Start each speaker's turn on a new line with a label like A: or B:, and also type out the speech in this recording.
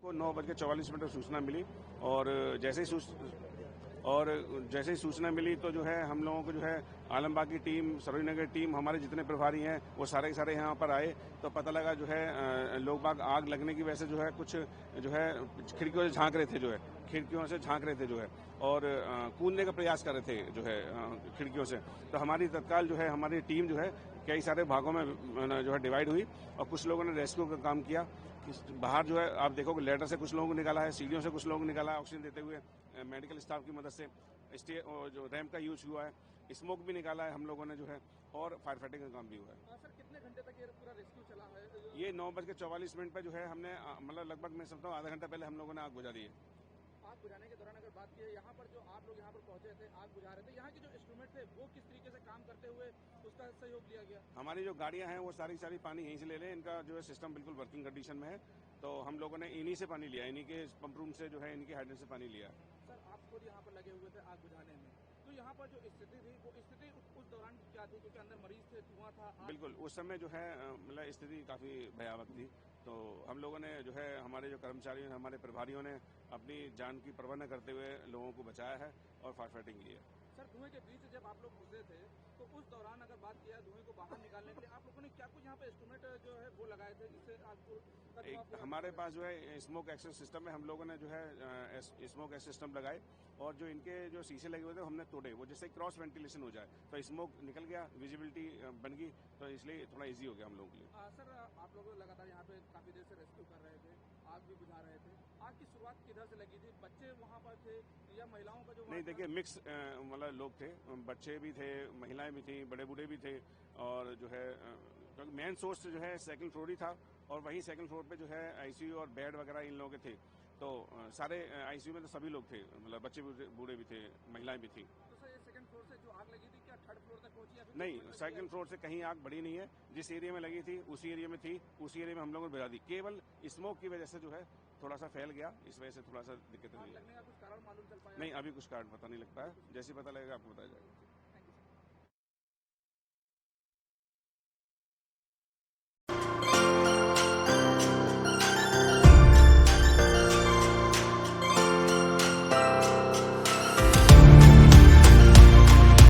A: को 9:44 पर सूचना मिली और जैसे ही सूचना मिली तो जो है हम लोगों को जो है आलमबाग की टीम, सरोजनी नगर टीम, हमारे जितने प्रभारी हैं वो सारे के सारे यहाँ पर आए तो पता लगा जो है लोग बाग आग लगने की वजह से जो है कुछ जो है खिड़कियों से झांक रहे थे जो है और कूदने का प्रयास कर रहे थे जो है खिड़कियों से। तो हमारी तत्काल जो है हमारी टीम जो है कई सारे भागों में जो है डिवाइड हुई और कुछ लोगों ने रेस्क्यू का काम किया। बाहर जो है आप देखोगे लेटर से कुछ लोगों को निकाला है, सीढ़ियों से कुछ लोगों को निकाला है ऑक्सीजन देते हुए, मेडिकल स्टाफ की मदद से जो रैंप का यूज हुआ है, स्मोक भी निकाला है हम लोगों ने जो है और फायर फाइटिंग का काम भी हुआ है।
B: सर कितने घंटे तक ये पूरा रेस्क्यू चला है?
A: ये 9:44 पर जो है हमने मतलब लगभग मैं समझता हूँ आधा घंटा पहले हम लोगों ने आग बुझा दी है।
B: आग बुझाने के दौरान अगर बात की यहाँ पर जो आप लोग यहाँ पर पहुंचे थे, आग बुझा रहे थे, यहाँ के जो इंस्ट्रूमेंट थे वो किस तरीके से काम करते हुए उसका सहयोग लिया गया?
A: हमारी जो गाड़ियां हैं वो सारी पानी यहीं से ले लें, इनका जो है सिस्टम बिल्कुल वर्किंग कंडीशन में है। तो हम लोगों ने इन्हीं से पानी लिया, इन्हीं के पंप रूम से जो है इनकी हाइड्रेंट से पानी लिया।
B: सर आप खुद यहाँ पर लगे हुए थे आग बुझाने में, तो यहाँ पर जो स्थिति थी वो स्थिति उस दौरान क्या थी? क्योंकि अंदर मरीज थे, धुआं था।
A: बिल्कुल उस समय जो है मतलब स्थिति काफी भयावह थी। तो हम लोगों ने जो है हमारे जो कर्मचारियों, हमारे प्रभारियों ने अपनी जान की परवाह न करते हुए लोगों को बचाया है और फायर फाइटिंग की है।
B: सर धुएं के बीच जब आप लोग घुसे थे तो उस दौरान अगर बात किया धुएं को बाहर निकालने के लिए आप लोगों ने क्या कुछ यहाँ पे इंस्ट्रूमेंट जो है वो लगाए थे जिससे आपको
A: हमारे पास जो है स्मोक एक्सेस सिस्टम है, हम लोगों ने जो है स्मोक एक्सेस सिस्टम लगाए और जो इनके जो शीशे लगे हुए थे हमने तोड़े, वो जिससे क्रॉस वेंटिलेशन हो जाए तो स्मोक निकल गया, विजिबिलिटी बन गई, तो इसलिए थोड़ा इजी हो गया हम लोगों के लिए।
B: सर आप लोग लगातार यहाँ पे काफी देर से रेस्क्यू कर रहे थे, आग भी बुझा रहे थे, आग की शुरुआत किधर से लगी थी? बच्चे वहाँ पर थे या महिलाओं का जो?
A: नहीं देखिए मिक्स मतलब लोग थे, बच्चे भी थे, महिलाएं भी थी, बड़े बूढ़े भी थे और जो है क्योंकि मेन सोर्स जो है सेकंड फ्लोर ही था और वहीं सेकंड फ्लोर पे जो है आईसीयू और बेड वगैरह इन लोगों के थे। तो सारे आईसीयू में तो सभी लोग थे, मतलब बच्चे बूढ़े भी थे, महिलाएं भी थी।
B: तो सर ये सेकंड फ्लोर से जो आग लगी थी क्या थर्ड फ्लोर तक पहुंची?
A: नहीं, सेकंड फ्लोर से कहीं आग बढ़ी नहीं है, जिस एरिया में लगी थी उसी एरिया में थी, उसी एरिया में हम लोगों ने बुझा दी। केवल स्मोक की वजह से जो है थोड़ा सा फैल गया, इस वजह से थोड़ा सा दिक्कत हुई है।
B: लगने का कुछ कारण मालूम चल पाया?
A: नहीं, अभी कुछ कारण पता नहीं लग पाया, जैसे पता लगेगा आपको बताया जाएगा।